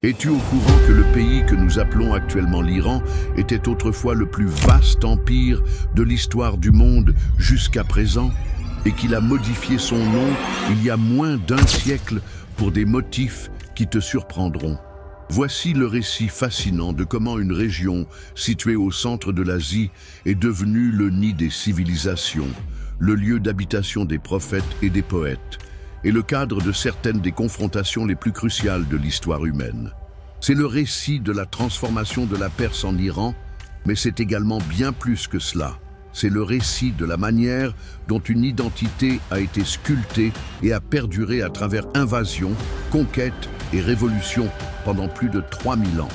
Es-tu au courant que le pays que nous appelons actuellement l'Iran était autrefois le plus vaste empire de l'histoire du monde jusqu'à présent et qu'il a modifié son nom il y a moins d'un siècle pour des motifs qui te surprendront? Voici le récit fascinant de comment une région située au centre de l'Asie est devenue le nid des civilisations, le lieu d'habitation des prophètes et des poètes, et le cadre de certaines des confrontations les plus cruciales de l'histoire humaine. C'est le récit de la transformation de la Perse en Iran, mais c'est également bien plus que cela. C'est le récit de la manière dont une identité a été sculptée et a perduré à travers invasions, conquêtes et révolutions pendant plus de 3000 ans.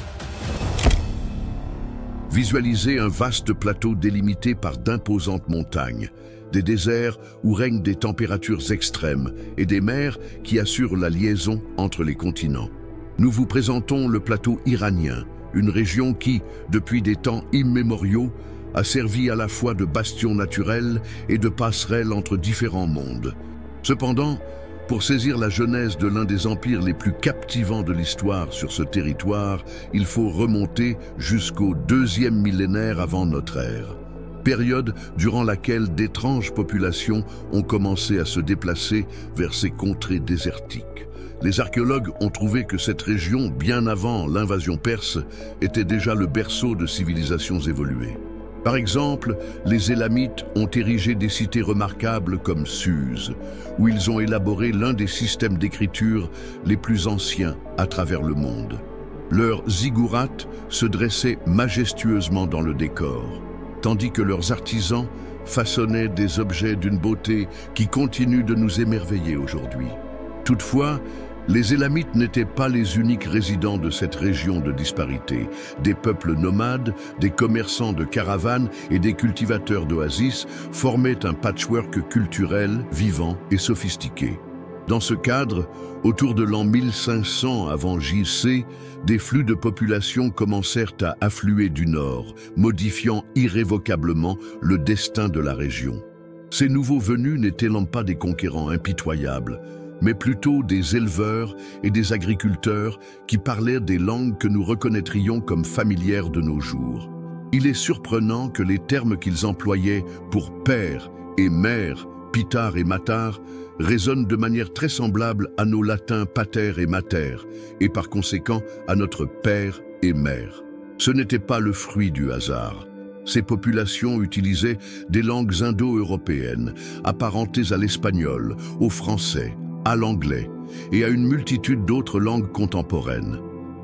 Visualisez un vaste plateau délimité par d'imposantes montagnes, des déserts où règnent des températures extrêmes et des mers qui assurent la liaison entre les continents. Nous vous présentons le plateau iranien, une région qui, depuis des temps immémoriaux, a servi à la fois de bastion naturel et de passerelle entre différents mondes. Cependant, pour saisir la genèse de l'un des empires les plus captivants de l'histoire sur ce territoire, il faut remonter jusqu'au 2e millénaire avant notre ère. Période durant laquelle d'étranges populations ont commencé à se déplacer vers ces contrées désertiques. Les archéologues ont trouvé que cette région, bien avant l'invasion perse, était déjà le berceau de civilisations évoluées. Par exemple, les Élamites ont érigé des cités remarquables comme Suse, où ils ont élaboré l'un des systèmes d'écriture les plus anciens à travers le monde. Leurs ziggourats se dressaient majestueusement dans le décor, tandis que leurs artisans façonnaient des objets d'une beauté qui continue de nous émerveiller aujourd'hui. Toutefois, les Élamites n'étaient pas les uniques résidents de cette région de disparité. Des peuples nomades, des commerçants de caravanes et des cultivateurs d'oasis formaient un patchwork culturel vivant et sophistiqué. Dans ce cadre, autour de l'an 1500 avant JC, des flux de population commencèrent à affluer du nord, modifiant irrévocablement le destin de la région. Ces nouveaux venus n'étaient pas des conquérants impitoyables, mais plutôt des éleveurs et des agriculteurs qui parlaient des langues que nous reconnaîtrions comme familières de nos jours. Il est surprenant que les termes qu'ils employaient pour père et mère, pitar et matar, résonnent de manière très semblable à nos latins pater et mater, et par conséquent à notre père et mère. Ce n'était pas le fruit du hasard. Ces populations utilisaient des langues indo-européennes, apparentées à l'espagnol, au français, à l'anglais et à une multitude d'autres langues contemporaines.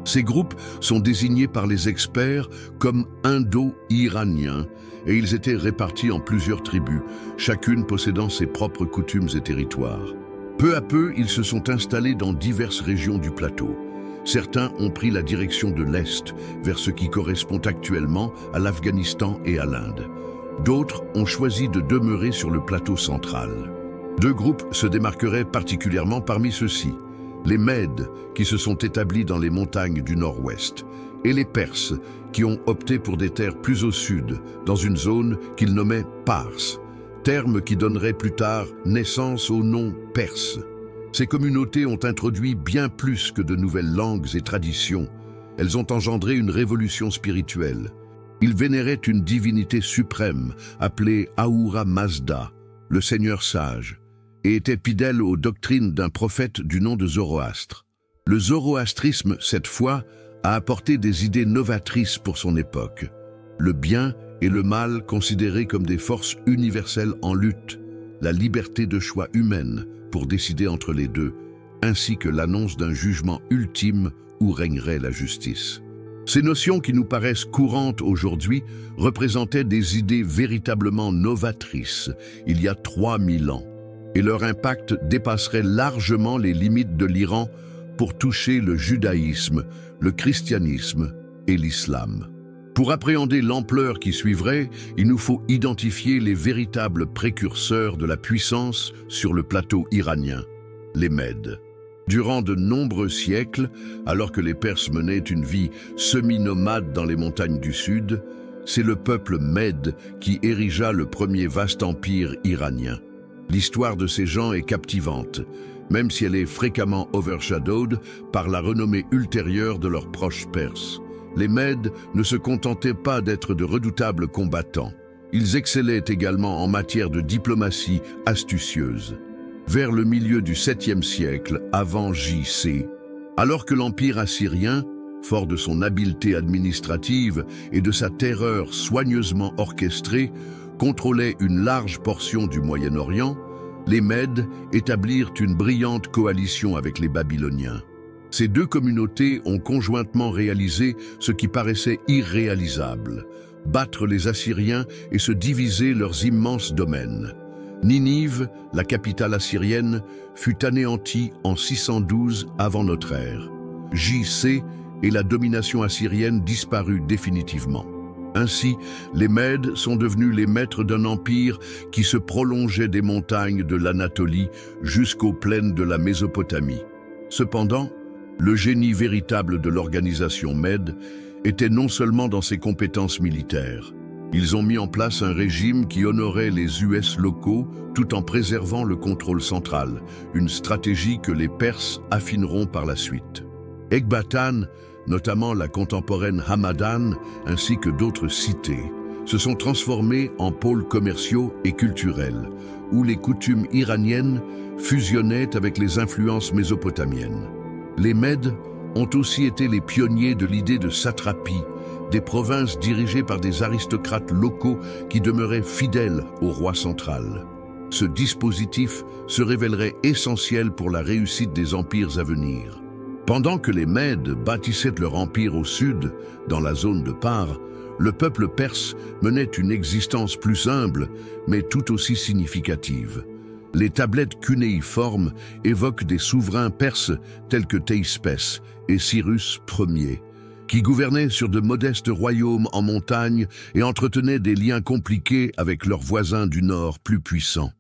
Ces groupes sont désignés par les experts comme indo-iraniens et ils étaient répartis en plusieurs tribus, chacune possédant ses propres coutumes et territoires. Peu à peu, ils se sont installés dans diverses régions du plateau. Certains ont pris la direction de l'Est, vers ce qui correspond actuellement à l'Afghanistan et à l'Inde. D'autres ont choisi de demeurer sur le plateau central. Deux groupes se démarqueraient particulièrement parmi ceux-ci. Les Mèdes, qui se sont établis dans les montagnes du nord-ouest, et les Perses, qui ont opté pour des terres plus au sud, dans une zone qu'ils nommaient Pars, terme qui donnerait plus tard naissance au nom perse. Ces communautés ont introduit bien plus que de nouvelles langues et traditions. Elles ont engendré une révolution spirituelle. Ils vénéraient une divinité suprême, appelée Ahura Mazda, le Seigneur sage, et étaient fidèles aux doctrines d'un prophète du nom de Zoroastre. Le zoroastrisme, cette fois, a apporté des idées novatrices pour son époque. Le bien et le mal considérés comme des forces universelles en lutte, la liberté de choix humaine pour décider entre les deux, ainsi que l'annonce d'un jugement ultime où régnerait la justice. Ces notions qui nous paraissent courantes aujourd'hui représentaient des idées véritablement novatrices il y a 3000 ans. Et leur impact dépasserait largement les limites de l'Iran pour toucher le judaïsme, le christianisme et l'islam. Pour appréhender l'ampleur qui suivrait, il nous faut identifier les véritables précurseurs de la puissance sur le plateau iranien, les Mèdes. Durant de nombreux siècles, alors que les Perses menaient une vie semi-nomade dans les montagnes du sud, c'est le peuple Mède qui érigea le premier vaste empire iranien. L'histoire de ces gens est captivante. même si elle est fréquemment overshadowed par la renommée ultérieure de leurs proches perses. Les Mèdes ne se contentaient pas d'être de redoutables combattants. Ils excellaient également en matière de diplomatie astucieuse. Vers le milieu du 7e siècle, avant J.C., alors que l'Empire assyrien, fort de son habileté administrative et de sa terreur soigneusement orchestrée, contrôlait une large portion du Moyen-Orient, les Mèdes établirent une brillante coalition avec les Babyloniens. Ces deux communautés ont conjointement réalisé ce qui paraissait irréalisable, battre les Assyriens et se diviser leurs immenses domaines. Ninive, la capitale assyrienne, fut anéantie en 612 avant notre ère. J.C. et la domination assyrienne disparut définitivement. Ainsi, les Mèdes sont devenus les maîtres d'un empire qui se prolongeait des montagnes de l'Anatolie jusqu'aux plaines de la Mésopotamie. Cependant, le génie véritable de l'organisation Mède était non seulement dans ses compétences militaires. Ils ont mis en place un régime qui honorait les US locaux tout en préservant le contrôle central, une stratégie que les Perses affineront par la suite. Ecbatane, notamment la contemporaine Hamadan, ainsi que d'autres cités, se sont transformés en pôles commerciaux et culturels, où les coutumes iraniennes fusionnaient avec les influences mésopotamiennes. Les Mèdes ont aussi été les pionniers de l'idée de satrapie, des provinces dirigées par des aristocrates locaux qui demeuraient fidèles au roi central. Ce dispositif se révélerait essentiel pour la réussite des empires à venir. Pendant que les Mèdes bâtissaient leur empire au sud, dans la zone de Par, le peuple perse menait une existence plus humble, mais tout aussi significative. Les tablettes cunéiformes évoquent des souverains perses tels que Théispès et Cyrus Ier, qui gouvernaient sur de modestes royaumes en montagne et entretenaient des liens compliqués avec leurs voisins du nord plus puissants.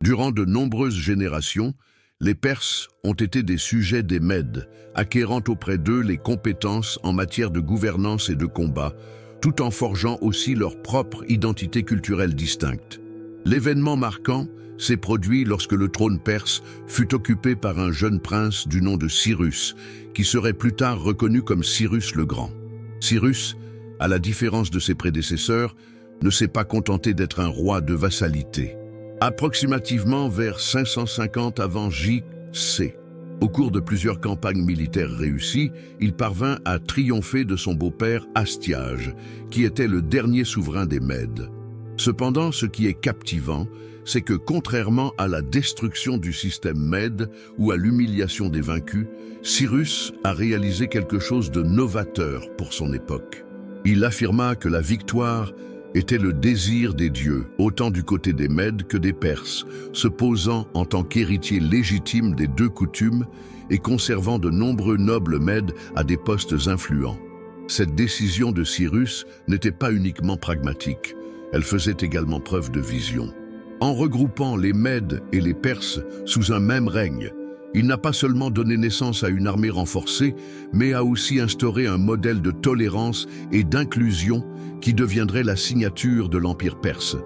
Durant de nombreuses générations, les Perses ont été des sujets des Mèdes, acquérant auprès d'eux les compétences en matière de gouvernance et de combat, tout en forgeant aussi leur propre identité culturelle distincte. L'événement marquant s'est produit lorsque le trône perse fut occupé par un jeune prince du nom de Cyrus, qui serait plus tard reconnu comme Cyrus le Grand. Cyrus, à la différence de ses prédécesseurs, ne s'est pas contenté d'être un roi de vassalité. Approximativement vers 550 avant J.C., au cours de plusieurs campagnes militaires réussies, il parvint à triompher de son beau-père Astiage, qui était le dernier souverain des Mèdes. Cependant, ce qui est captivant, c'est que contrairement à la destruction du système Mède ou à l'humiliation des vaincus, Cyrus a réalisé quelque chose de novateur pour son époque. Il affirma que la victoire était le désir des dieux, autant du côté des Mèdes que des Perses, se posant en tant qu'héritier légitime des deux coutumes et conservant de nombreux nobles Mèdes à des postes influents. Cette décision de Cyrus n'était pas uniquement pragmatique, elle faisait également preuve de vision. En regroupant les Mèdes et les Perses sous un même règne, il n'a pas seulement donné naissance à une armée renforcée, mais a aussi instauré un modèle de tolérance et d'inclusion qui deviendrait la signature de l'Empire perse.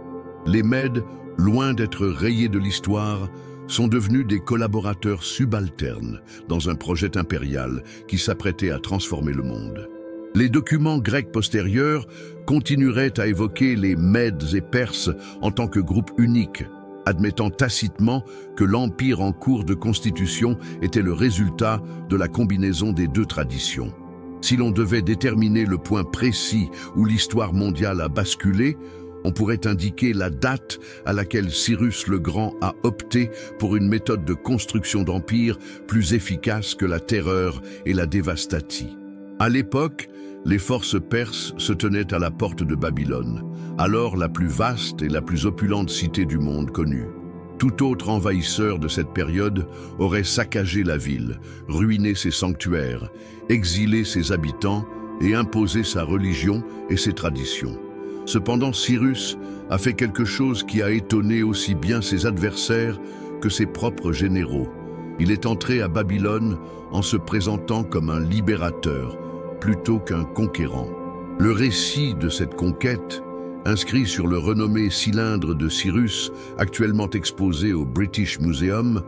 Les Mèdes, loin d'être rayés de l'histoire, sont devenus des collaborateurs subalternes dans un projet impérial qui s'apprêtait à transformer le monde. Les documents grecs postérieurs continueraient à évoquer les Mèdes et Perses en tant que groupe unique, admettant tacitement que l'empire en cours de constitution était le résultat de la combinaison des deux traditions. Si l'on devait déterminer le point précis où l'histoire mondiale a basculé, on pourrait indiquer la date à laquelle Cyrus le Grand a opté pour une méthode de construction d'empire plus efficace que la terreur et la dévastatie. À l'époque, les forces perses se tenaient à la porte de Babylone, alors la plus vaste et la plus opulente cité du monde connue. Tout autre envahisseur de cette période aurait saccagé la ville, ruiné ses sanctuaires, exilé ses habitants et imposé sa religion et ses traditions. Cependant, Cyrus a fait quelque chose qui a étonné aussi bien ses adversaires que ses propres généraux. Il est entré à Babylone en se présentant comme un libérateur, plutôt qu'un conquérant. Le récit de cette conquête, inscrit sur le renommé cylindre de Cyrus, actuellement exposé au British Museum,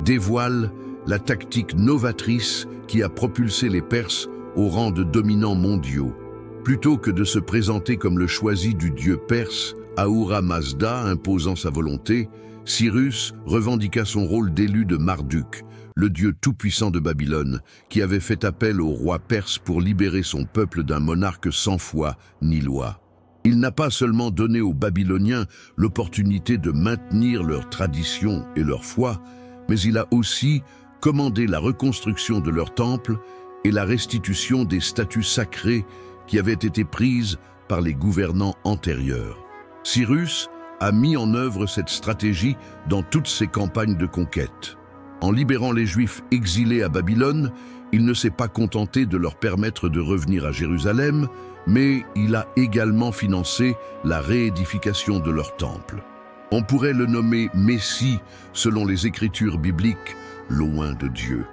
dévoile la tactique novatrice qui a propulsé les Perses au rang de dominants mondiaux. Plutôt que de se présenter comme le choisi du dieu perse, Ahura Mazda imposant sa volonté, Cyrus revendiqua son rôle d'élu de Marduk, le dieu tout-puissant de Babylone, qui avait fait appel au roi perse pour libérer son peuple d'un monarque sans foi ni loi. Il n'a pas seulement donné aux Babyloniens l'opportunité de maintenir leur tradition et leur foi, mais il a aussi commandé la reconstruction de leur temple et la restitution des statues sacrées qui avaient été prises par les gouvernants antérieurs. Cyrus a mis en œuvre cette stratégie dans toutes ses campagnes de conquête. En libérant les Juifs exilés à Babylone, il ne s'est pas contenté de leur permettre de revenir à Jérusalem, mais il a également financé la réédification de leur temple. On pourrait le nommer Messie selon les Écritures bibliques, loin de Dieu.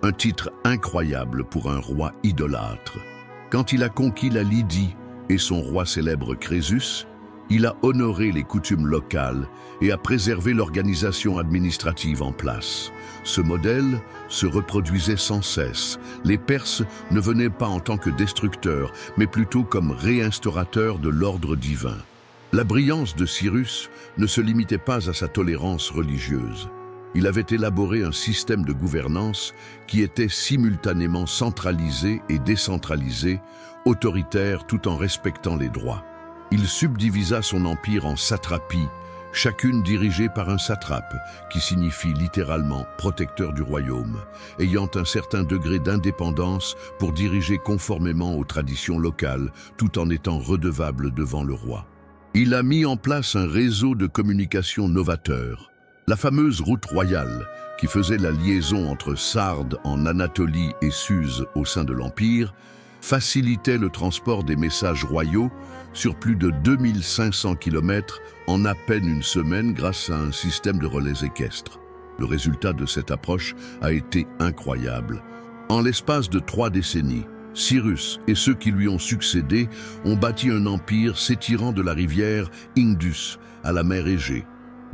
Un titre incroyable pour un roi idolâtre. Quand il a conquis la Lydie et son roi célèbre Crésus, il a honoré les coutumes locales et a préservé l'organisation administrative en place. Ce modèle se reproduisait sans cesse. Les Perses ne venaient pas en tant que destructeurs, mais plutôt comme réinstaurateurs de l'ordre divin. La brillance de Cyrus ne se limitait pas à sa tolérance religieuse. Il avait élaboré un système de gouvernance qui était simultanément centralisé et décentralisé, autoritaire tout en respectant les droits. Il subdivisa son empire en satrapies, chacune dirigée par un satrape, qui signifie littéralement protecteur du royaume, ayant un certain degré d'indépendance pour diriger conformément aux traditions locales, tout en étant redevable devant le roi. Il a mis en place un réseau de communication novateur. La fameuse route royale, qui faisait la liaison entre Sardes en Anatolie et Suse au sein de l'Empire, facilitait le transport des messages royaux sur plus de 2500 km en à peine une semaine grâce à un système de relais équestres. Le résultat de cette approche a été incroyable. En l'espace de 3 décennies, Cyrus et ceux qui lui ont succédé ont bâti un empire s'étirant de la rivière Indus à la mer Égée,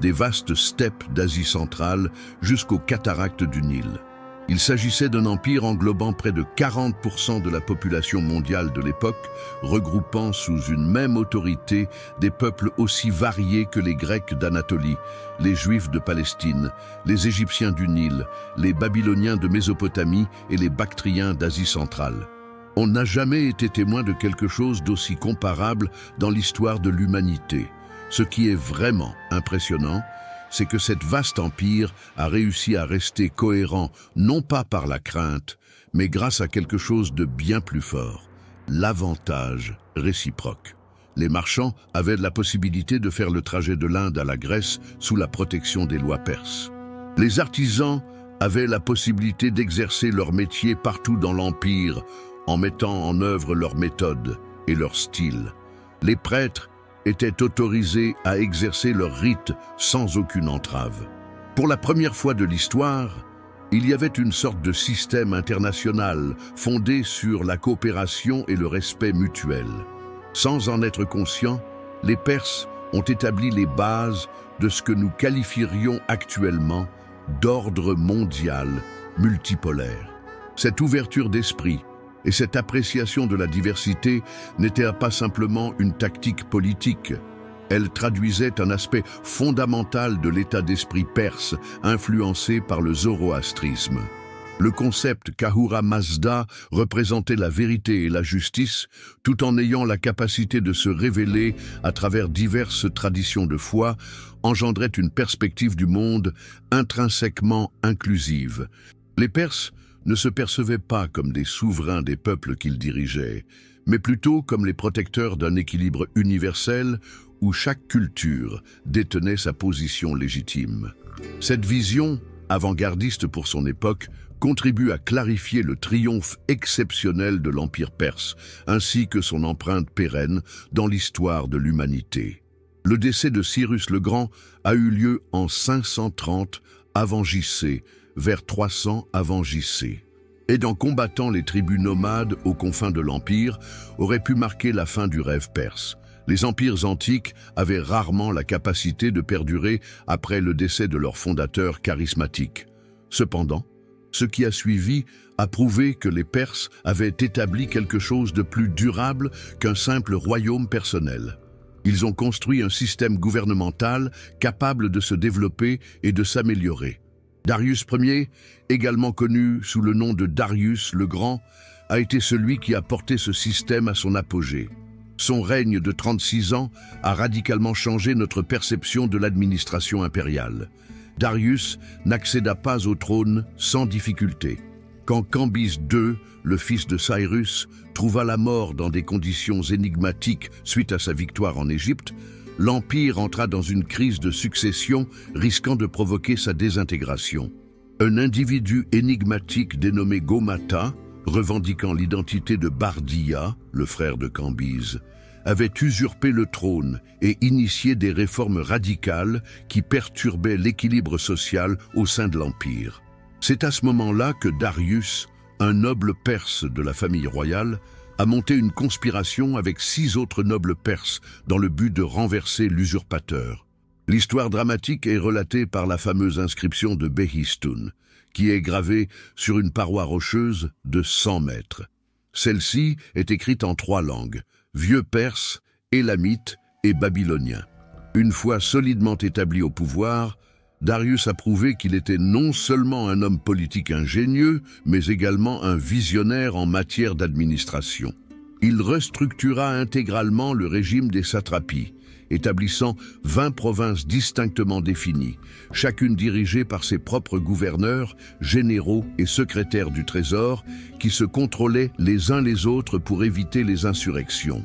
des vastes steppes d'Asie centrale jusqu'aux cataractes du Nil. Il s'agissait d'un empire englobant près de 40% de la population mondiale de l'époque, regroupant sous une même autorité des peuples aussi variés que les Grecs d'Anatolie, les Juifs de Palestine, les Égyptiens du Nil, les Babyloniens de Mésopotamie et les Bactriens d'Asie centrale. On n'a jamais été témoin de quelque chose d'aussi comparable dans l'histoire de l'humanité. Ce qui est vraiment impressionnant, c'est que cet vaste empire a réussi à rester cohérent, non pas par la crainte, mais grâce à quelque chose de bien plus fort, l'avantage réciproque. Les marchands avaient la possibilité de faire le trajet de l'Inde à la Grèce sous la protection des lois perses. Les artisans avaient la possibilité d'exercer leur métier partout dans l'empire, en mettant en œuvre leurs méthodes et leur style. Les prêtres étaient autorisés à exercer leurs rites sans aucune entrave. Pour la première fois de l'histoire, il y avait une sorte de système international fondé sur la coopération et le respect mutuel. Sans en être conscients, les Perses ont établi les bases de ce que nous qualifierions actuellement d'ordre mondial multipolaire. Cette ouverture d'esprit et cette appréciation de la diversité n'était pas simplement une tactique politique. Elle traduisait un aspect fondamental de l'état d'esprit perse, influencé par le zoroastrisme. Le concept qu'Ahura Mazda représentait la vérité et la justice, tout en ayant la capacité de se révéler à travers diverses traditions de foi, engendrait une perspective du monde intrinsèquement inclusive. Les Perses ne se percevaient pas comme des souverains des peuples qu'ils dirigeaient, mais plutôt comme les protecteurs d'un équilibre universel où chaque culture détenait sa position légitime. Cette vision, avant-gardiste pour son époque, contribue à clarifier le triomphe exceptionnel de l'Empire perse, ainsi que son empreinte pérenne dans l'histoire de l'humanité. Le décès de Cyrus le Grand a eu lieu en 530 avant JC, vers 300 avant JC. Et en combattant les tribus nomades aux confins de l'Empire, aurait pu marquer la fin du rêve perse. Les empires antiques avaient rarement la capacité de perdurer après le décès de leur fondateur charismatique. Cependant, ce qui a suivi a prouvé que les Perses avaient établi quelque chose de plus durable qu'un simple royaume personnel. Ils ont construit un système gouvernemental capable de se développer et de s'améliorer. Darius Ier, également connu sous le nom de Darius le Grand, a été celui qui a porté ce système à son apogée. Son règne de 36 ans a radicalement changé notre perception de l'administration impériale. Darius n'accéda pas au trône sans difficulté. Quand Cambyse II, le fils de Cyrus, trouva la mort dans des conditions énigmatiques suite à sa victoire en Égypte, l'Empire entra dans une crise de succession risquant de provoquer sa désintégration. Un individu énigmatique dénommé Gaumata, revendiquant l'identité de Bardiya, le frère de Cambyse, avait usurpé le trône et initié des réformes radicales qui perturbaient l'équilibre social au sein de l'Empire. C'est à ce moment-là que Darius, un noble perse de la famille royale, a monté une conspiration avec 6 autres nobles perses dans le but de renverser l'usurpateur. L'histoire dramatique est relatée par la fameuse inscription de Behistun, qui est gravée sur une paroi rocheuse de 100 mètres. Celle-ci est écrite en 3 langues, vieux perse, élamite et babylonien. Une fois solidement établi au pouvoir, Darius a prouvé qu'il était non seulement un homme politique ingénieux, mais également un visionnaire en matière d'administration. Il restructura intégralement le régime des satrapies, établissant 20 provinces distinctement définies, chacune dirigée par ses propres gouverneurs, généraux et secrétaires du Trésor, qui se contrôlaient les uns les autres pour éviter les insurrections.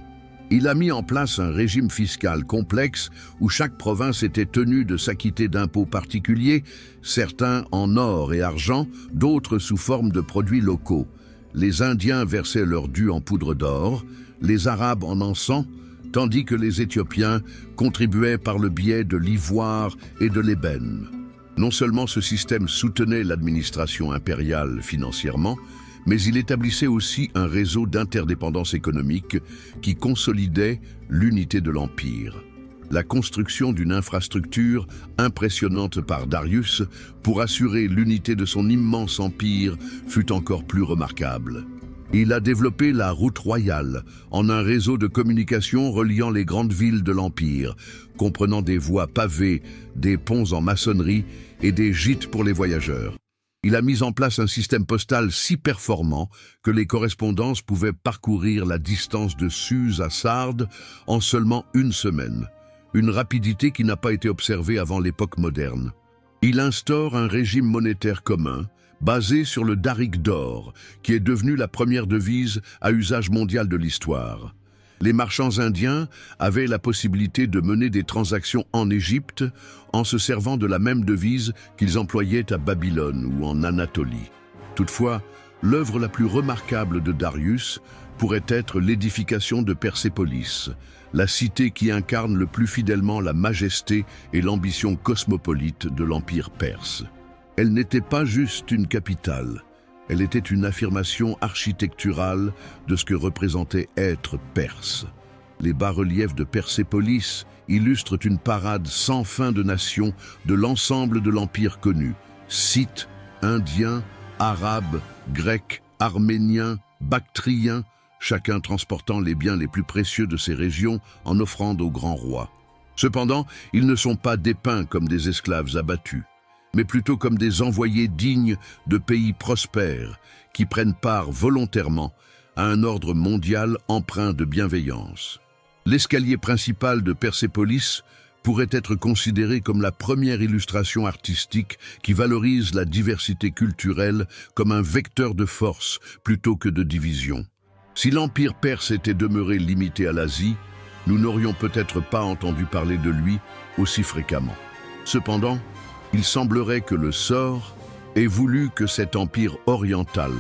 Il a mis en place un régime fiscal complexe où chaque province était tenue de s'acquitter d'impôts particuliers, certains en or et argent, d'autres sous forme de produits locaux. Les Indiens versaient leur dû en poudre d'or, les Arabes en encens, tandis que les Éthiopiens contribuaient par le biais de l'ivoire et de l'ébène. Non seulement ce système soutenait l'administration impériale financièrement, mais il établissait aussi un réseau d'interdépendance économique qui consolidait l'unité de l'Empire. La construction d'une infrastructure impressionnante par Darius pour assurer l'unité de son immense empire fut encore plus remarquable. Il a développé la route royale en un réseau de communication reliant les grandes villes de l'Empire, comprenant des voies pavées, des ponts en maçonnerie et des gîtes pour les voyageurs. Il a mis en place un système postal si performant que les correspondances pouvaient parcourir la distance de Suse à Sardes en seulement 1 semaine, une rapidité qui n'a pas été observée avant l'époque moderne. Il instaure un régime monétaire commun, basé sur le daric d'or, qui est devenu la première devise à usage mondial de l'histoire. Les marchands indiens avaient la possibilité de mener des transactions en Égypte en se servant de la même devise qu'ils employaient à Babylone ou en Anatolie. Toutefois, l'œuvre la plus remarquable de Darius pourrait être l'édification de Persépolis, la cité qui incarne le plus fidèlement la majesté et l'ambition cosmopolite de l'Empire perse. Elle n'était pas juste une capitale. Elle était une affirmation architecturale de ce que représentait être perse. Les bas-reliefs de Persépolis illustrent une parade sans fin de nations de l'ensemble de l'empire connu. Scythes, Indiens, Arabes, Grecs, Arméniens, Bactriens, chacun transportant les biens les plus précieux de ces régions en offrande au grand roi. Cependant, ils ne sont pas dépeints comme des esclaves abattus, mais plutôt comme des envoyés dignes de pays prospères qui prennent part volontairement à un ordre mondial empreint de bienveillance. L'escalier principal de Persépolis pourrait être considéré comme la première illustration artistique qui valorise la diversité culturelle comme un vecteur de force plutôt que de division. Si l'Empire perse était demeuré limité à l'Asie, nous n'aurions peut-être pas entendu parler de lui aussi fréquemment. Cependant, il semblerait que le sort ait voulu que cet empire oriental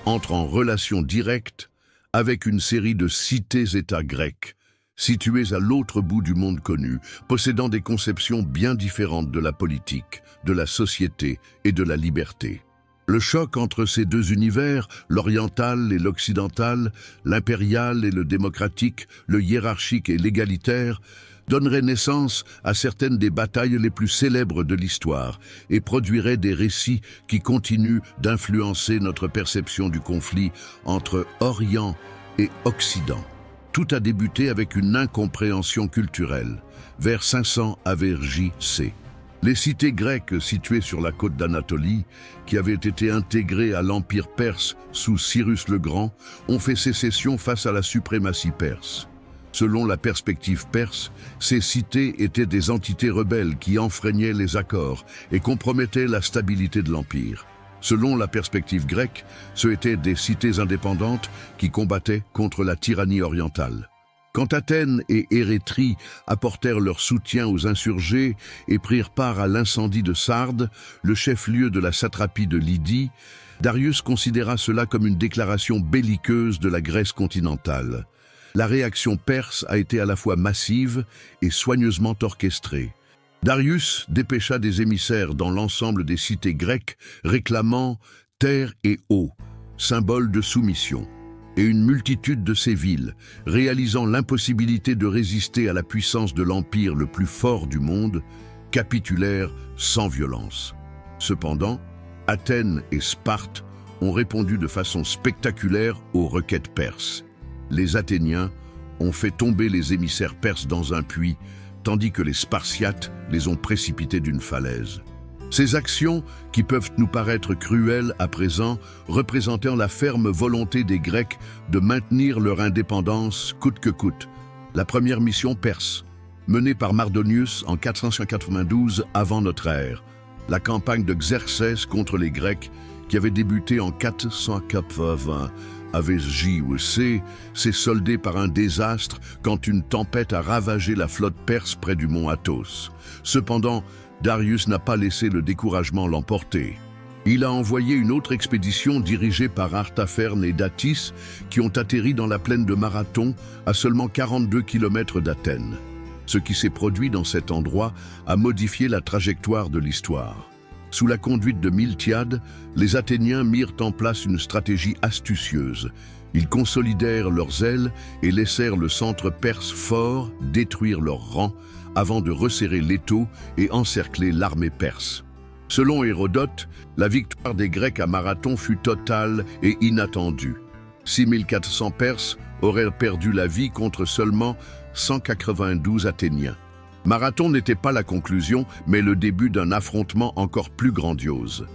entre en relation directe avec une série de cités-États grecs, situées à l'autre bout du monde connu, possédant des conceptions bien différentes de la politique, de la société et de la liberté. Le choc entre ces 2 univers, l'oriental et l'occidental, l'impérial et le démocratique, le hiérarchique et l'égalitaire, donnerait naissance à certaines des batailles les plus célèbres de l'histoire et produirait des récits qui continuent d'influencer notre perception du conflit entre Orient et Occident. Tout a débuté avec une incompréhension culturelle, vers 500 AV J.C. Les cités grecques situées sur la côte d'Anatolie, qui avaient été intégrées à l'Empire perse sous Cyrus le Grand, ont fait sécession face à la suprématie perse. Selon la perspective perse, ces cités étaient des entités rebelles qui enfreignaient les accords et compromettaient la stabilité de l'Empire. Selon la perspective grecque, ce étaient des cités indépendantes qui combattaient contre la tyrannie orientale. Quand Athènes et Érétrie apportèrent leur soutien aux insurgés et prirent part à l'incendie de Sardes, le chef-lieu de la satrapie de Lydie, Darius considéra cela comme une déclaration belliqueuse de la Grèce continentale. La réaction perse a été à la fois massive et soigneusement orchestrée. Darius dépêcha des émissaires dans l'ensemble des cités grecques réclamant terre et eau, symbole de soumission, et une multitude de ces villes, réalisant l'impossibilité de résister à la puissance de l'empire le plus fort du monde, capitulèrent sans violence. Cependant, Athènes et Sparte ont répondu de façon spectaculaire aux requêtes perses. Les Athéniens ont fait tomber les émissaires perses dans un puits, tandis que les Spartiates les ont précipités d'une falaise. Ces actions, qui peuvent nous paraître cruelles à présent, représentèrent la ferme volonté des Grecs de maintenir leur indépendance coûte que coûte. La première mission perse, menée par Mardonius en 492 avant notre ère, la campagne de Xerxès contre les Grecs, qui avait débuté en 480 AV J.C., s'est soldée par un désastre quand une tempête a ravagé la flotte perse près du mont Athos. Cependant, Darius n'a pas laissé le découragement l'emporter. Il a envoyé une autre expédition dirigée par Artapherne et Datis qui ont atterri dans la plaine de Marathon à seulement 42 km d'Athènes. Ce qui s'est produit dans cet endroit a modifié la trajectoire de l'histoire. Sous la conduite de Miltiade, les Athéniens mirent en place une stratégie astucieuse. Ils consolidèrent leurs ailes et laissèrent le centre perse fort détruire leurs rangs avant de resserrer l'étau et encercler l'armée perse. Selon Hérodote, la victoire des Grecs à Marathon fut totale et inattendue. 6400 Perses auraient perdu la vie contre seulement 192 Athéniens. Marathon n'était pas la conclusion, mais le début d'un affrontement encore plus grandiose.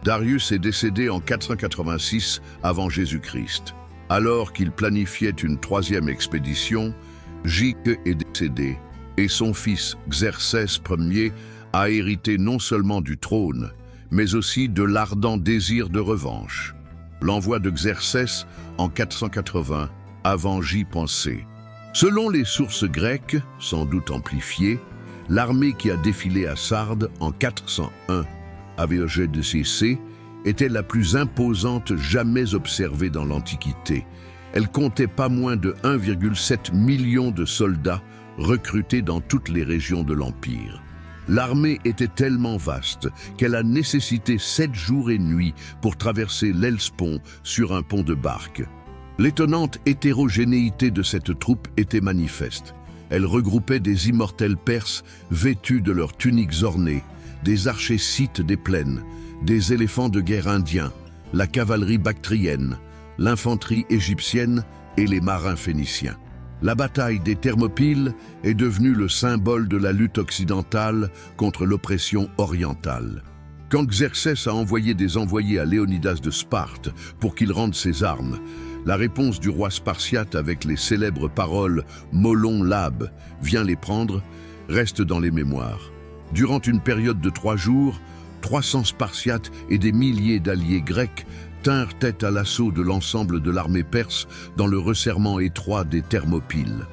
Darius est décédé en 486 avant Jésus-Christ. Alors qu'il planifiait une troisième expédition, Gike est décédé et son fils Xerxès Ier a hérité non seulement du trône, mais aussi de l'ardent désir de revanche. L'envoi de Xerxès en 480 avant J.C. Selon les sources grecques, sans doute amplifiées, l'armée qui a défilé à Sardes en 401 AV était la plus imposante jamais observée dans l'Antiquité. Elle comptait pas moins de 1,7 million de soldats recrutés dans toutes les régions de l'Empire. L'armée était tellement vaste qu'elle a nécessité 7 jours et nuits pour traverser l'Hellespont sur un pont de barque. L'étonnante hétérogénéité de cette troupe était manifeste. Elle regroupait des immortels Perses vêtus de leurs tuniques ornées, des archers scythes des plaines, des éléphants de guerre indiens, la cavalerie bactrienne, l'infanterie égyptienne et les marins phéniciens. La bataille des Thermopyles est devenue le symbole de la lutte occidentale contre l'oppression orientale. Quand Xerxès a envoyé des envoyés à Léonidas de Sparte pour qu'il rende ses armes, la réponse du roi spartiate avec les célèbres paroles « Molon Lab, viens les prendre » reste dans les mémoires. Durant une période de 3 jours, 300 Spartiates et des milliers d'alliés grecs tinrent tête à l'assaut de l'ensemble de l'armée perse dans le resserrement étroit des Thermopyles.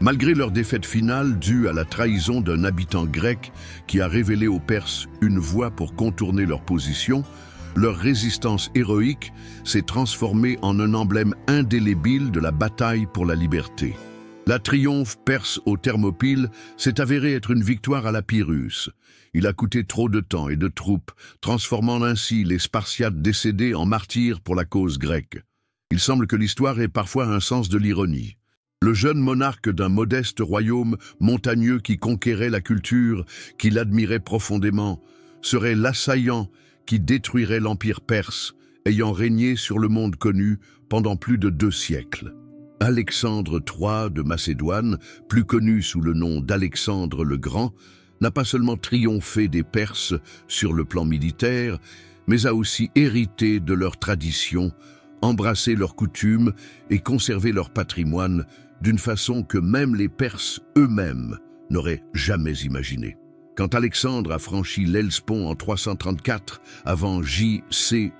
Malgré leur défaite finale due à la trahison d'un habitant grec qui a révélé aux Perses une voie pour contourner leur position, leur résistance héroïque s'est transformée en un emblème indélébile de la bataille pour la liberté. La triomphe perse aux Thermopyles s'est avérée être une victoire à la Pyrrhus. Il a coûté trop de temps et de troupes, transformant ainsi les Spartiates décédés en martyrs pour la cause grecque. Il semble que l'histoire ait parfois un sens de l'ironie. Le jeune monarque d'un modeste royaume montagneux qui conquérait la culture, qu'il admirait profondément, serait l'assaillant qui détruirait l'empire perse, ayant régné sur le monde connu pendant plus de 2 siècles. Alexandre III de Macédoine, plus connu sous le nom d'Alexandre le Grand, n'a pas seulement triomphé des Perses sur le plan militaire, mais a aussi hérité de leurs traditions, embrassé leurs coutumes et conservé leur patrimoine d'une façon que même les Perses eux-mêmes n'auraient jamais imaginée. Quand Alexandre a franchi l'Hellespont en 334, avant JC,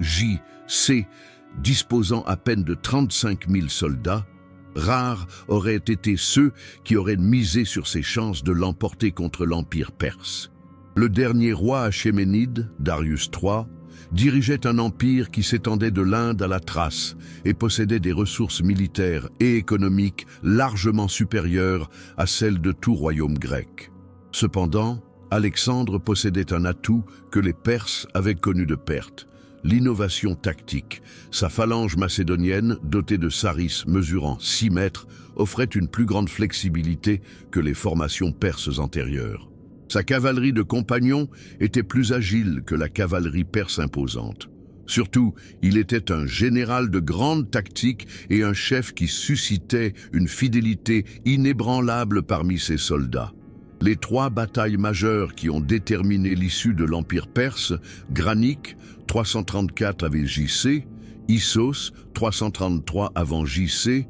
disposant à peine de 35 000 soldats, rares auraient été ceux qui auraient misé sur ses chances de l'emporter contre l'Empire perse. Le dernier roi achéménide, Darius III, dirigeait un empire qui s'étendait de l'Inde à la Thrace et possédait des ressources militaires et économiques largement supérieures à celles de tout royaume grec. Cependant, Alexandre possédait un atout que les Perses avaient connu de perte: l'innovation tactique. Sa phalange macédonienne, dotée de saris mesurant 6 mètres, offrait une plus grande flexibilité que les formations perses antérieures. Sa cavalerie de compagnons était plus agile que la cavalerie perse imposante. Surtout, il était un général de grande tactique et un chef qui suscitait une fidélité inébranlable parmi ses soldats. Les 3 batailles majeures qui ont déterminé l'issue de l'Empire perse, Granique, 334 avec JC, Issos, 333 avant JC,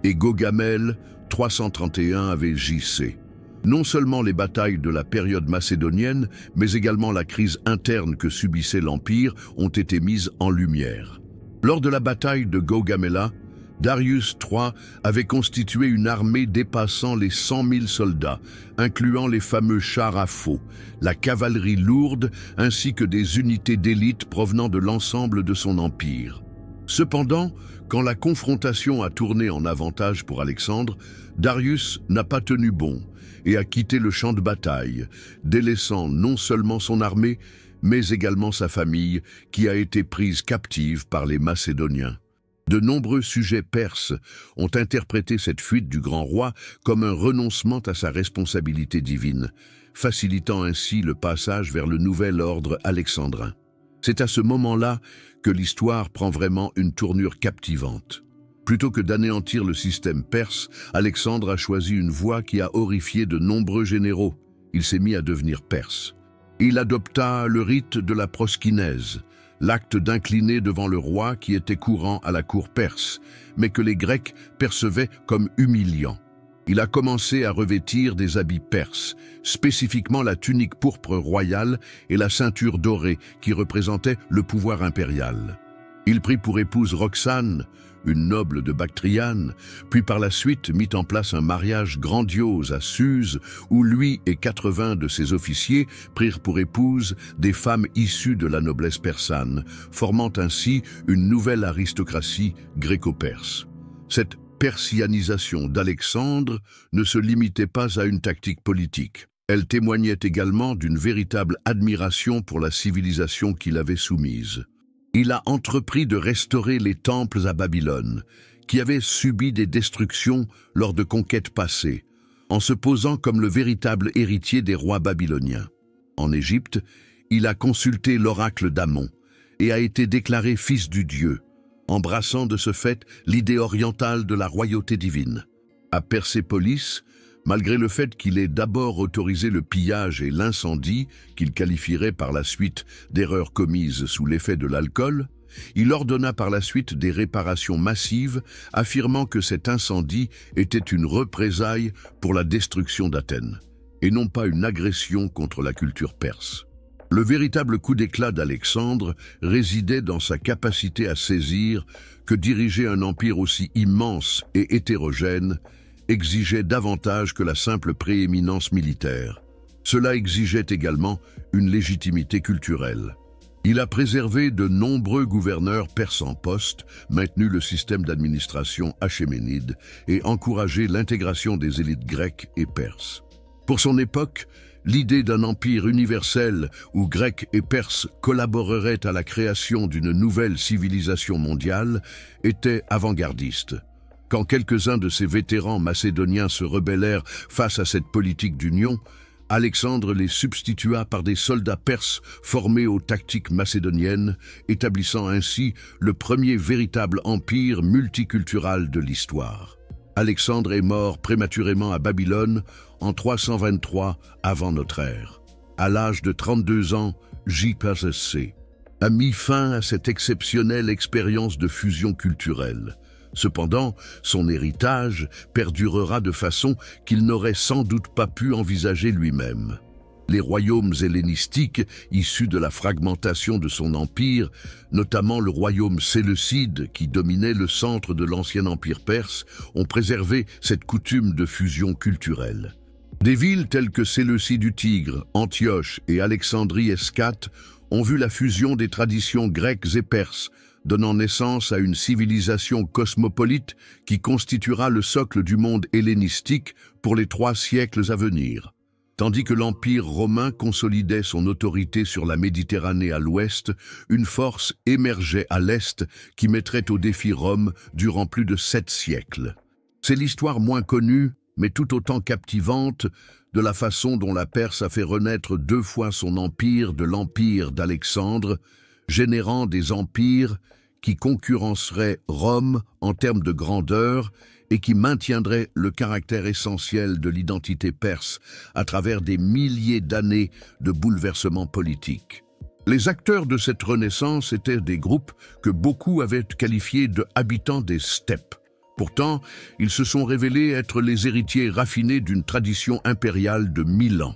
et Gaugamel, 331 avec JC. Non seulement les batailles de la période macédonienne, mais également la crise interne que subissait l'Empire ont été mises en lumière. Lors de la bataille de Gaugamela, Darius III avait constitué une armée dépassant les 100 000 soldats, incluant les fameux chars à faux, la cavalerie lourde ainsi que des unités d'élite provenant de l'ensemble de son empire. Cependant, quand la confrontation a tourné en avantage pour Alexandre, Darius n'a pas tenu bon et a quitté le champ de bataille, délaissant non seulement son armée, mais également sa famille, qui a été prise captive par les Macédoniens. De nombreux sujets perses ont interprété cette fuite du grand roi comme un renoncement à sa responsabilité divine, facilitant ainsi le passage vers le nouvel ordre alexandrin. C'est à ce moment-là que l'histoire prend vraiment une tournure captivante. Plutôt que d'anéantir le système perse, Alexandre a choisi une voie qui a horrifié de nombreux généraux. Il s'est mis à devenir perse. Il adopta le rite de la proskinèse, l'acte d'incliner devant le roi qui était courant à la cour perse, mais que les Grecs percevaient comme humiliant. Il a commencé à revêtir des habits perses, spécifiquement la tunique pourpre royale et la ceinture dorée qui représentait le pouvoir impérial. Il prit pour épouse Roxane, une noble de Bactriane, puis par la suite mit en place un mariage grandiose à Suse, où lui et 80 de ses officiers prirent pour épouses des femmes issues de la noblesse persane, formant ainsi une nouvelle aristocratie gréco-perse. Cette persianisation d'Alexandre ne se limitait pas à une tactique politique. Elle témoignait également d'une véritable admiration pour la civilisation qu'il avait soumise. Il a entrepris de restaurer les temples à Babylone, qui avaient subi des destructions lors de conquêtes passées, en se posant comme le véritable héritier des rois babyloniens. En Égypte, il a consulté l'oracle d'Amon et a été déclaré fils du dieu, embrassant de ce fait l'idée orientale de la royauté divine. À Persépolis, malgré le fait qu'il ait d'abord autorisé le pillage et l'incendie, qu'il qualifierait par la suite d'erreurs commises sous l'effet de l'alcool, il ordonna par la suite des réparations massives, affirmant que cet incendie était une représaille pour la destruction d'Athènes, et non pas une agression contre la culture perse. Le véritable coup d'éclat d'Alexandre résidait dans sa capacité à saisir que diriger un empire aussi immense et hétérogène exigeait davantage que la simple prééminence militaire. Cela exigeait également une légitimité culturelle. Il a préservé de nombreux gouverneurs perses en poste, maintenu le système d'administration achéménide et encouragé l'intégration des élites grecques et perses. Pour son époque, l'idée d'un empire universel où Grecs et Perses collaboreraient à la création d'une nouvelle civilisation mondiale était avant-gardiste. Quand quelques-uns de ces vétérans macédoniens se rebellèrent face à cette politique d'union, Alexandre les substitua par des soldats perses formés aux tactiques macédoniennes, établissant ainsi le premier véritable empire multiculturel de l'histoire. Alexandre est mort prématurément à Babylone en 323 avant notre ère. À l'âge de 32 ans, JPSC a mis fin à cette exceptionnelle expérience de fusion culturelle. Cependant, son héritage perdurera de façon qu'il n'aurait sans doute pas pu envisager lui-même. Les royaumes hellénistiques, issus de la fragmentation de son empire, notamment le royaume séleucide qui dominait le centre de l'ancien empire perse, ont préservé cette coutume de fusion culturelle. Des villes telles que Séleucie du Tigre, Antioche et Alexandrie Escate ont vu la fusion des traditions grecques et perses, donnant naissance à une civilisation cosmopolite qui constituera le socle du monde hellénistique pour les 3 siècles à venir. Tandis que l'Empire romain consolidait son autorité sur la Méditerranée à l'ouest, une force émergeait à l'est qui mettrait au défi Rome durant plus de 7 siècles. C'est l'histoire moins connue, mais tout autant captivante, de la façon dont la Perse a fait renaître 2 fois son empire de l'empire d'Alexandre, générant des empires qui concurrenceraient Rome en termes de grandeur et qui maintiendraient le caractère essentiel de l'identité perse à travers des milliers d'années de bouleversements politiques. Les acteurs de cette renaissance étaient des groupes que beaucoup avaient qualifiés de habitants des steppes. Pourtant, ils se sont révélés être les héritiers raffinés d'une tradition impériale de 1000 ans.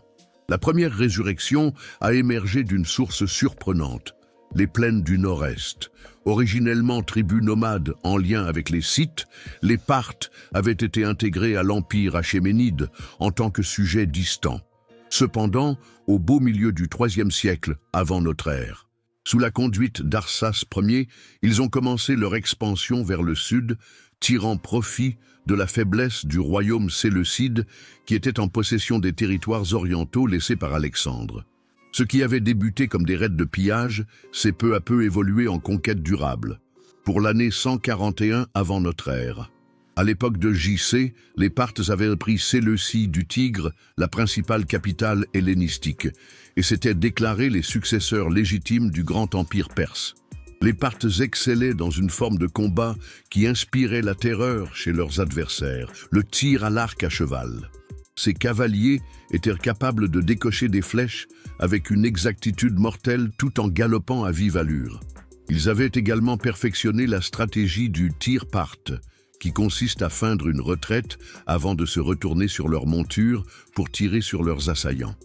La première résurrection a émergé d'une source surprenante, les plaines du Nord-Est. Originellement tribus nomades en lien avec les Scythes, les Parthes avaient été intégrés à l'empire achéménide en tant que sujet distant. Cependant, au beau milieu du IIIe siècle avant notre ère, sous la conduite d'Arsas Ier, ils ont commencé leur expansion vers le sud, tirant profit de la faiblesse du royaume séleucide qui était en possession des territoires orientaux laissés par Alexandre. Ce qui avait débuté comme des raids de pillage s'est peu à peu évolué en conquête durable. Pour l'année 141 avant notre ère, à l'époque de JC, les Parthes avaient pris Séleucie du Tigre, la principale capitale hellénistique, et s'étaient déclarés les successeurs légitimes du grand empire perse. Les Parthes excellaient dans une forme de combat qui inspirait la terreur chez leurs adversaires, le tir à l'arc à cheval. Ces cavaliers étaient capables de décocher des flèches avec une exactitude mortelle tout en galopant à vive allure. Ils avaient également perfectionné la stratégie du tir parthe, qui consiste à feindre une retraite avant de se retourner sur leur monture pour tirer sur leurs assaillants.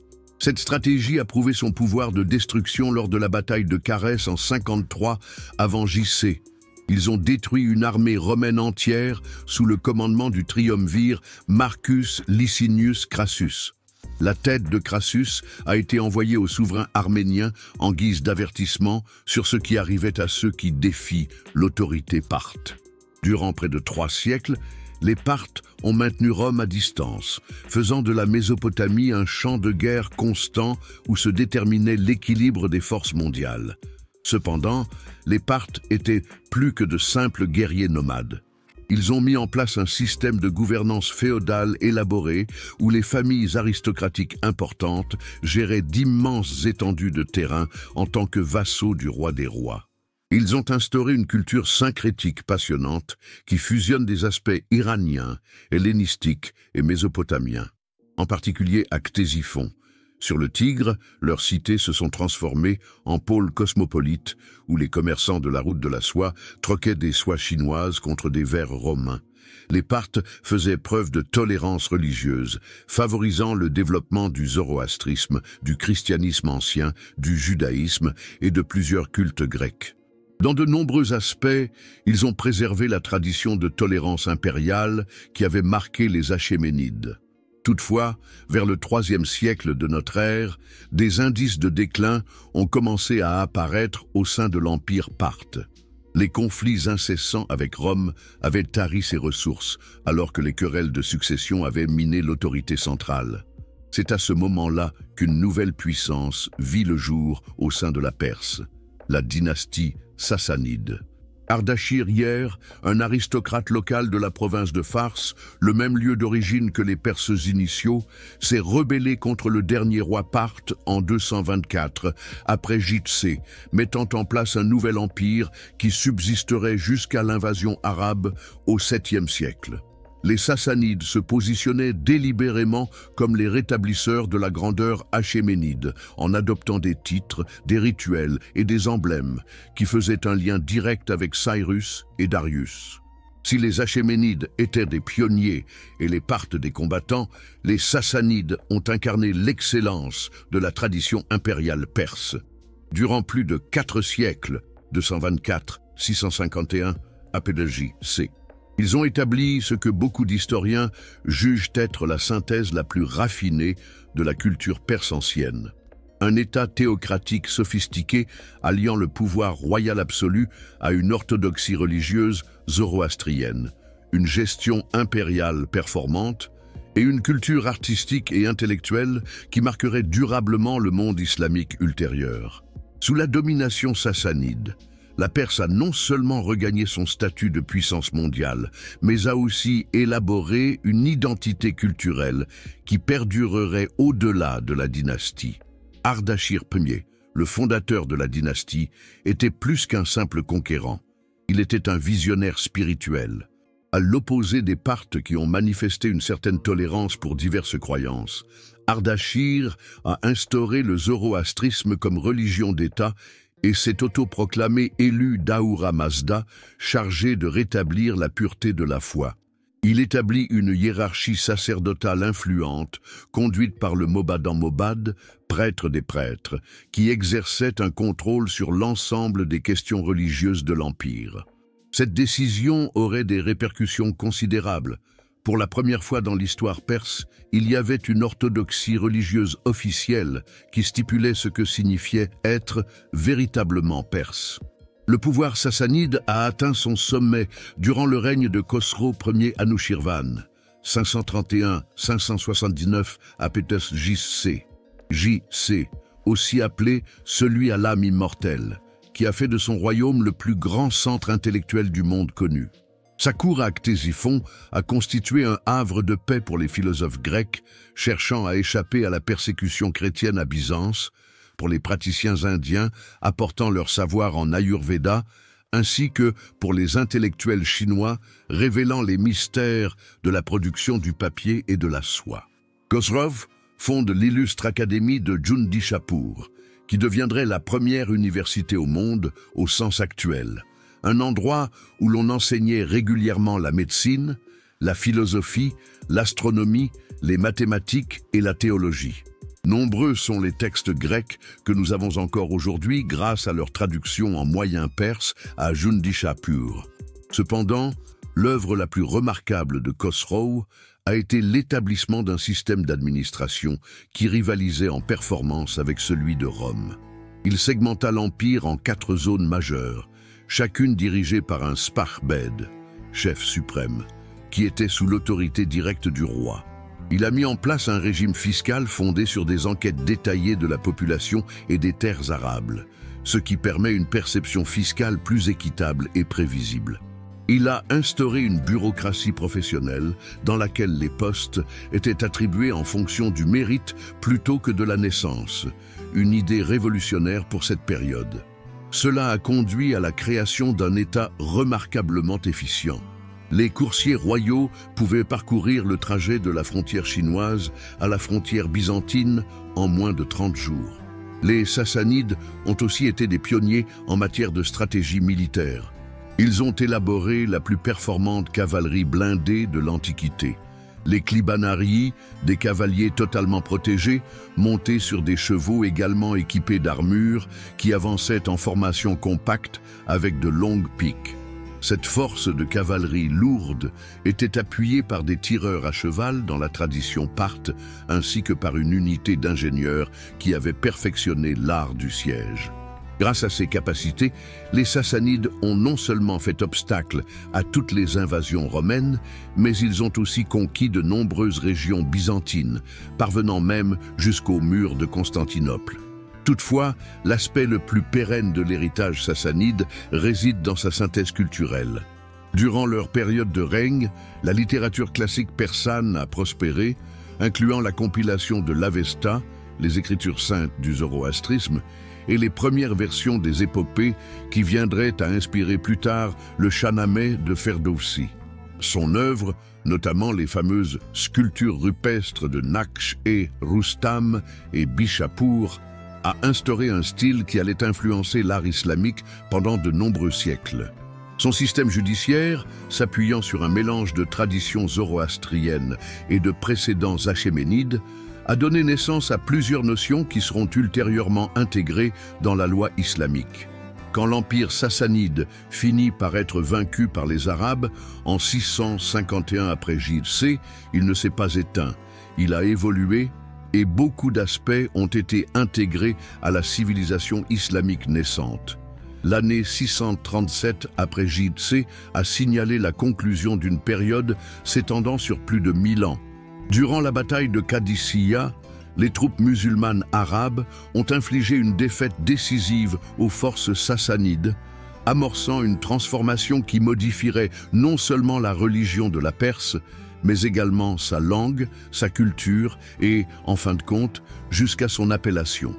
Cette stratégie a prouvé son pouvoir de destruction lors de la bataille de Carès en 53 avant JC. Ils ont détruit une armée romaine entière sous le commandement du triumvir Marcus Licinius Crassus. La tête de Crassus a été envoyée au souverain arménien en guise d'avertissement sur ce qui arrivait à ceux qui défient l'autorité parthe. Durant près de 3 siècles, les Parthes ont maintenu Rome à distance, faisant de la Mésopotamie un champ de guerre constant où se déterminait l'équilibre des forces mondiales. Cependant, les Parthes étaient plus que de simples guerriers nomades. Ils ont mis en place un système de gouvernance féodale élaboré où les familles aristocratiques importantes géraient d'immenses étendues de terrain en tant que vassaux du roi des rois. Ils ont instauré une culture syncrétique passionnante qui fusionne des aspects iraniens, hellénistiques et mésopotamiens, en particulier à Ctésiphon. Sur le Tigre, leurs cités se sont transformées en pôles cosmopolites où les commerçants de la route de la soie troquaient des soies chinoises contre des vers romains. Les Parthes faisaient preuve de tolérance religieuse, favorisant le développement du zoroastrisme, du christianisme ancien, du judaïsme et de plusieurs cultes grecs. Dans de nombreux aspects, ils ont préservé la tradition de tolérance impériale qui avait marqué les Achéménides. Toutefois, vers le IIIe siècle de notre ère, des indices de déclin ont commencé à apparaître au sein de l'Empire parthe. Les conflits incessants avec Rome avaient tari ses ressources, alors que les querelles de succession avaient miné l'autorité centrale. C'est à ce moment-là qu'une nouvelle puissance vit le jour au sein de la Perse, la dynastie sassanide. Ardashir hier, un aristocrate local de la province de Fars, le même lieu d'origine que les Perses initiaux, s'est rebellé contre le dernier roi Parthe en 224, après Gitsé, mettant en place un nouvel empire qui subsisterait jusqu'à l'invasion arabe au 7e siècle. Les Sassanides se positionnaient délibérément comme les rétablisseurs de la grandeur achéménide, en adoptant des titres, des rituels et des emblèmes qui faisaient un lien direct avec Cyrus et Darius. Si les Achéménides étaient des pionniers et les Parthes des combattants, les Sassanides ont incarné l'excellence de la tradition impériale perse. Durant plus de 4 siècles, 224-651, APJ-C. Ils ont établi ce que beaucoup d'historiens jugent être la synthèse la plus raffinée de la culture perse ancienne. Un État théocratique sophistiqué alliant le pouvoir royal absolu à une orthodoxie religieuse zoroastrienne, une gestion impériale performante et une culture artistique et intellectuelle qui marquerait durablement le monde islamique ultérieur. Sous la domination sassanide, la Perse a non seulement regagné son statut de puissance mondiale, mais a aussi élaboré une identité culturelle qui perdurerait au-delà de la dynastie. Ardashir Ier, le fondateur de la dynastie, était plus qu'un simple conquérant. Il était un visionnaire spirituel. À l'opposé des Parthes qui ont manifesté une certaine tolérance pour diverses croyances, Ardashir a instauré le zoroastrisme comme religion d'État et s'est autoproclamé élu d'Ahura Mazda, chargé de rétablir la pureté de la foi. Il établit une hiérarchie sacerdotale influente, conduite par le Mobadan Mobad, prêtre des prêtres, qui exerçait un contrôle sur l'ensemble des questions religieuses de l'Empire. Cette décision aurait des répercussions considérables. Pour la première fois dans l'histoire perse, il y avait une orthodoxie religieuse officielle qui stipulait ce que signifiait être véritablement perse. Le pouvoir sassanide a atteint son sommet durant le règne de Khosrow Ier Anushirvan, 531-579 APJ-C. J.C., aussi appelé celui à l'âme immortelle, qui a fait de son royaume le plus grand centre intellectuel du monde connu. Sa cour à Ctésiphon a constitué un havre de paix pour les philosophes grecs, cherchant à échapper à la persécution chrétienne à Byzance, pour les praticiens indiens apportant leur savoir en Ayurveda, ainsi que pour les intellectuels chinois révélant les mystères de la production du papier et de la soie. Khosrow fonde l'illustre académie de Jundishapur, qui deviendrait la première université au monde au sens actuel. Un endroit où l'on enseignait régulièrement la médecine, la philosophie, l'astronomie, les mathématiques et la théologie. Nombreux sont les textes grecs que nous avons encore aujourd'hui grâce à leur traduction en moyen perse à Jundishapur. Cependant, l'œuvre la plus remarquable de Khosrow a été l'établissement d'un système d'administration qui rivalisait en performance avec celui de Rome. Il segmenta l'empire en 4 zones majeures, chacune dirigée par un Spahbed, chef suprême, qui était sous l'autorité directe du roi. Il a mis en place un régime fiscal fondé sur des enquêtes détaillées de la population et des terres arables, ce qui permet une perception fiscale plus équitable et prévisible. Il a instauré une bureaucratie professionnelle dans laquelle les postes étaient attribués en fonction du mérite plutôt que de la naissance, une idée révolutionnaire pour cette période. Cela a conduit à la création d'un État remarquablement efficient. Les coursiers royaux pouvaient parcourir le trajet de la frontière chinoise à la frontière byzantine en moins de 30 jours. Les Sassanides ont aussi été des pionniers en matière de stratégie militaire. Ils ont élaboré la plus performante cavalerie blindée de l'Antiquité. Les Klibanarii, des cavaliers totalement protégés, montés sur des chevaux également équipés d'armures, qui avançaient en formation compacte avec de longues piques. Cette force de cavalerie lourde était appuyée par des tireurs à cheval dans la tradition parthe, ainsi que par une unité d'ingénieurs qui avait perfectionné l'art du siège. Grâce à ces capacités, les Sassanides ont non seulement fait obstacle à toutes les invasions romaines, mais ils ont aussi conquis de nombreuses régions byzantines, parvenant même jusqu'aux murs de Constantinople. Toutefois, l'aspect le plus pérenne de l'héritage sassanide réside dans sa synthèse culturelle. Durant leur période de règne, la littérature classique persane a prospéré, incluant la compilation de l'Avesta, les écritures saintes du zoroastrisme, et les premières versions des épopées qui viendraient à inspirer plus tard le Shahnameh de Ferdowsi. Son œuvre, notamment les fameuses sculptures rupestres de Naqsh et Rustam et Bishapur, a instauré un style qui allait influencer l'art islamique pendant de nombreux siècles. Son système judiciaire, s'appuyant sur un mélange de traditions zoroastriennes et de précédents achéménides, a donné naissance à plusieurs notions qui seront ultérieurement intégrées dans la loi islamique. Quand l'empire sassanide finit par être vaincu par les Arabes en 651 après J.C., il ne s'est pas éteint. Il a évolué et beaucoup d'aspects ont été intégrés à la civilisation islamique naissante. L'année 637 après J.C. a signalé la conclusion d'une période s'étendant sur plus de 1000 ans. Durant la bataille de Qadisiyah, les troupes musulmanes arabes ont infligé une défaite décisive aux forces sassanides, amorçant une transformation qui modifierait non seulement la religion de la Perse, mais également sa langue, sa culture et, en fin de compte, jusqu'à son appellation.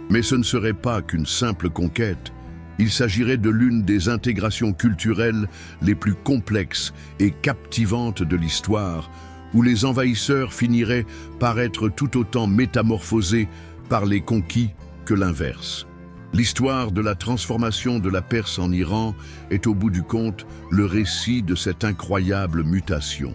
Mais ce ne serait pas qu'une simple conquête. Il s'agirait de l'une des intégrations culturelles les plus complexes et captivantes de l'histoire, où les envahisseurs finiraient par être tout autant métamorphosés par les conquis que l'inverse. L'histoire de la transformation de la Perse en Iran est au bout du compte le récit de cette incroyable mutation.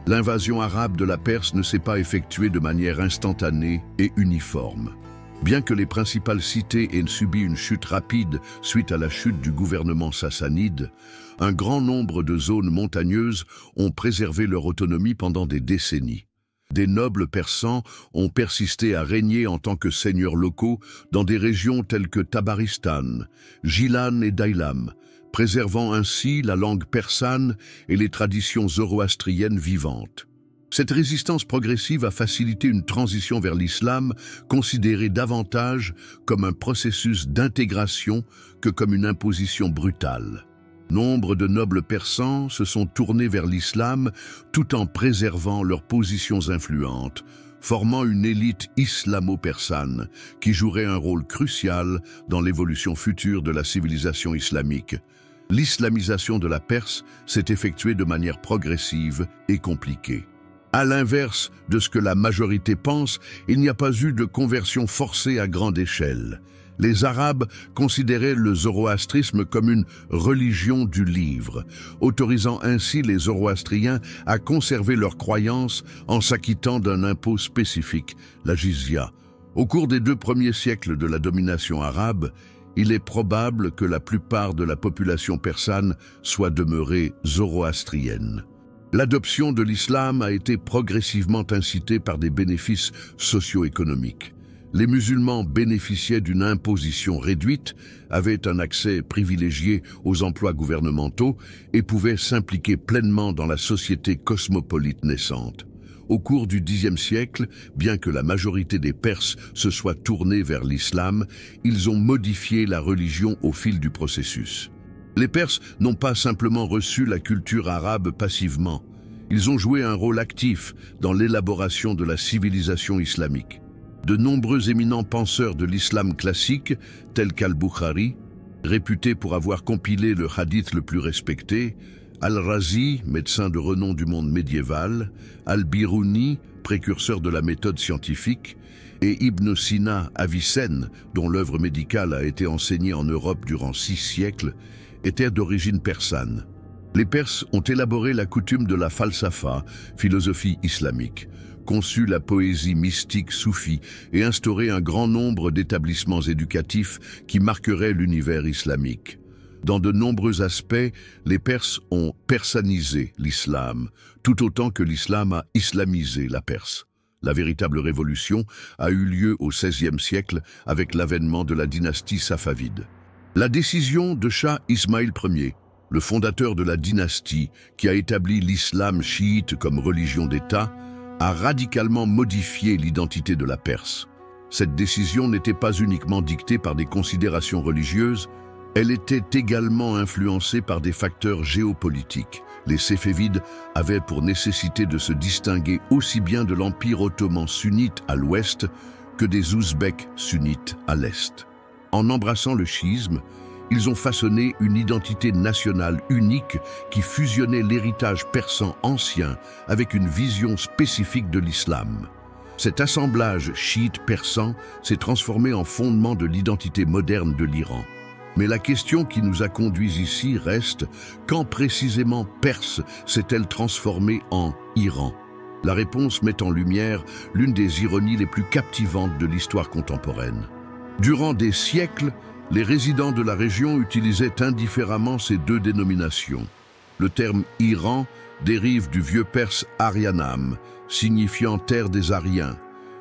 L'invasion arabe de la Perse ne s'est pas effectuée de manière instantanée et uniforme. Bien que les principales cités aient subi une chute rapide suite à la chute du gouvernement sassanide, un grand nombre de zones montagneuses ont préservé leur autonomie pendant des décennies. Des nobles persans ont persisté à régner en tant que seigneurs locaux dans des régions telles que Tabaristan, Gilan et Dailam, préservant ainsi la langue persane et les traditions zoroastriennes vivantes. Cette résistance progressive a facilité une transition vers l'islam, considérée davantage comme un processus d'intégration que comme une imposition brutale. Nombre de nobles persans se sont tournés vers l'islam tout en préservant leurs positions influentes, formant une élite islamo-persane qui jouerait un rôle crucial dans l'évolution future de la civilisation islamique. L'islamisation de la Perse s'est effectuée de manière progressive et compliquée. À l'inverse de ce que la majorité pense, il n'y a pas eu de conversion forcée à grande échelle. Les Arabes considéraient le zoroastrisme comme une religion du livre, autorisant ainsi les zoroastriens à conserver leurs croyances en s'acquittant d'un impôt spécifique, la jizya. Au cours des 2 premiers siècles de la domination arabe, il est probable que la plupart de la population persane soit demeurée zoroastrienne. L'adoption de l'islam a été progressivement incitée par des bénéfices socio-économiques. Les musulmans bénéficiaient d'une imposition réduite, avaient un accès privilégié aux emplois gouvernementaux et pouvaient s'impliquer pleinement dans la société cosmopolite naissante. Au cours du Xe siècle, bien que la majorité des Perses se soient tournés vers l'islam, ils ont modifié la religion au fil du processus. Les Perses n'ont pas simplement reçu la culture arabe passivement, ils ont joué un rôle actif dans l'élaboration de la civilisation islamique. De nombreux éminents penseurs de l'islam classique, tels qu'Al-Bukhari, réputé pour avoir compilé le hadith le plus respecté, Al-Razi, médecin de renom du monde médiéval, Al-Biruni, précurseur de la méthode scientifique, et Ibn Sina, Avicenne, dont l'œuvre médicale a été enseignée en Europe durant 6 siècles, étaient d'origine persane. Les Perses ont élaboré la coutume de la falsafa, philosophie islamique, conçu la poésie mystique soufie et instauré un grand nombre d'établissements éducatifs qui marqueraient l'univers islamique. Dans de nombreux aspects, les Perses ont persanisé l'islam, tout autant que l'islam a islamisé la Perse. La véritable révolution a eu lieu au XVIe siècle avec l'avènement de la dynastie safavide. La décision de Shah Ismaïl Ier, le fondateur de la dynastie qui a établi l'islam chiite comme religion d'État, a radicalement modifié l'identité de la Perse. Cette décision n'était pas uniquement dictée par des considérations religieuses, elle était également influencée par des facteurs géopolitiques. Les Séfévides avaient pour nécessité de se distinguer aussi bien de l'Empire ottoman sunnite à l'ouest que des Ouzbeks sunnites à l'est. En embrassant le chiisme, ils ont façonné une identité nationale unique qui fusionnait l'héritage persan ancien avec une vision spécifique de l'islam. Cet assemblage chiite-persan s'est transformé en fondement de l'identité moderne de l'Iran. Mais la question qui nous a conduits ici reste, quand précisément Perse s'est-elle transformée en Iran? La réponse met en lumière l'une des ironies les plus captivantes de l'histoire contemporaine. Durant des siècles, les résidents de la région utilisaient indifféremment ces deux dénominations. Le terme Iran dérive du vieux perse Arianam, signifiant terre des Ariens,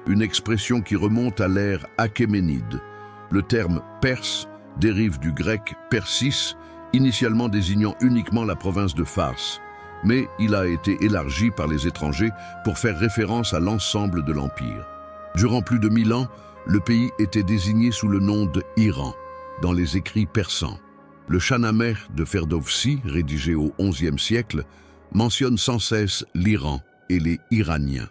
une expression qui remonte à l'ère achéménide. Le terme perse dérive du grec Persis, initialement désignant uniquement la province de Fars, mais il a été élargi par les étrangers pour faire référence à l'ensemble de l'Empire. Durant plus de 1000 ans, le pays était désigné sous le nom de Iran, dans les écrits persans. Le Shahnameh de Ferdowsi, rédigé au XIe siècle, mentionne sans cesse l'Iran et les Iraniens.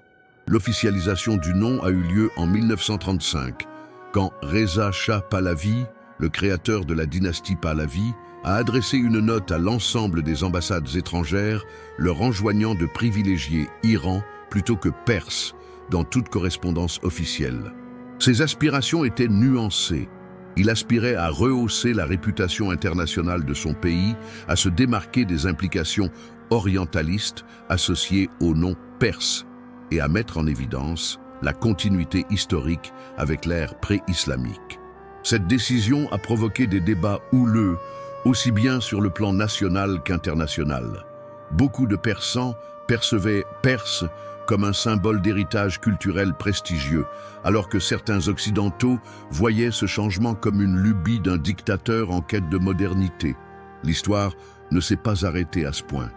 L'officialisation du nom a eu lieu en 1935, quand Reza Shah Pahlavi, le créateur de la dynastie Pahlavi, a adressé une note à l'ensemble des ambassades étrangères, leur enjoignant de privilégier Iran plutôt que Perse dans toute correspondance officielle. Ses aspirations étaient nuancées. Il aspirait à rehausser la réputation internationale de son pays, à se démarquer des implications orientalistes associées au nom perse et à mettre en évidence la continuité historique avec l'ère pré-islamique. Cette décision a provoqué des débats houleux, aussi bien sur le plan national qu'international. Beaucoup de Persans percevaient Perse comme un symbole d'héritage culturel prestigieux, alors que certains Occidentaux voyaient ce changement comme une lubie d'un dictateur en quête de modernité. L'histoire ne s'est pas arrêtée à ce point.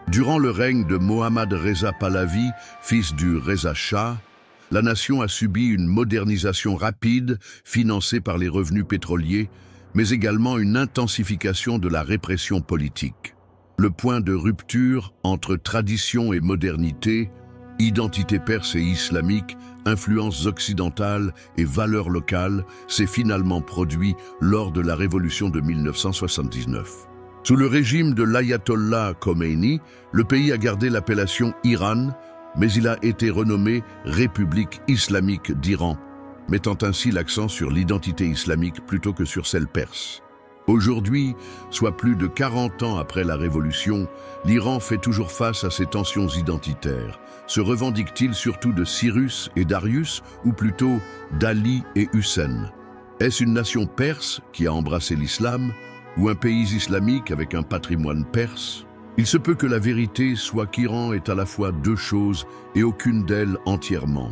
Durant le règne de Mohammad Reza Pahlavi, fils du Reza Shah, la nation a subi une modernisation rapide, financée par les revenus pétroliers, mais également une intensification de la répression politique. Le point de rupture entre tradition et modernité, identité perse et islamique, influences occidentales et valeurs locales, s'est finalement produit lors de la révolution de 1979. Sous le régime de l'ayatollah Khomeini, le pays a gardé l'appellation Iran, mais il a été renommé République islamique d'Iran, mettant ainsi l'accent sur l'identité islamique plutôt que sur celle perse. Aujourd'hui, soit plus de 40 ans après la Révolution, l'Iran fait toujours face à ces tensions identitaires. Se revendique-t-il surtout de Cyrus et Darius, ou plutôt d'Ali et Hussein? Est-ce une nation perse qui a embrassé l'islam, ou un pays islamique avec un patrimoine perse? Il se peut que la vérité soit qu'Iran est à la fois deux choses et aucune d'elles entièrement.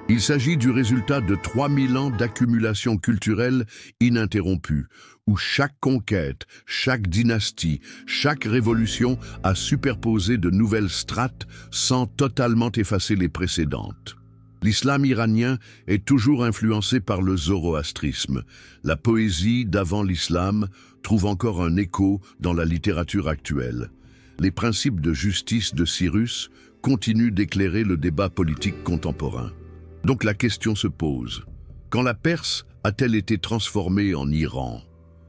Il s'agit du résultat de 3000 ans d'accumulation culturelle ininterrompue, où chaque conquête, chaque dynastie, chaque révolution a superposé de nouvelles strates sans totalement effacer les précédentes. L'islam iranien est toujours influencé par le zoroastrisme. La poésie d'avant l'islam trouve encore un écho dans la littérature actuelle. Les principes de justice de Cyrus continuent d'éclairer le débat politique contemporain. Donc la question se pose, quand la Perse a-t-elle été transformée en Iran?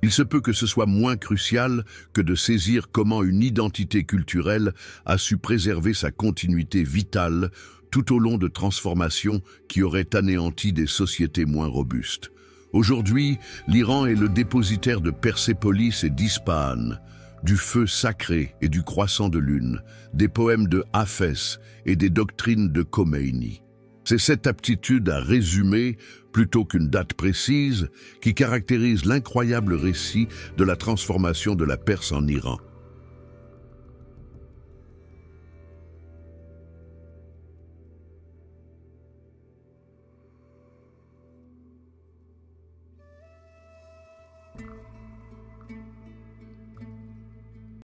Il se peut que ce soit moins crucial que de saisir comment une identité culturelle a su préserver sa continuité vitale tout au long de transformations qui auraient anéanti des sociétés moins robustes. Aujourd'hui, l'Iran est le dépositaire de Persépolis et d'Ispahan, du feu sacré et du croissant de lune, des poèmes de Hafez et des doctrines de Khomeini. C'est cette aptitude à résumer, plutôt qu'une date précise, qui caractérise l'incroyable récit de la transformation de la Perse en Iran.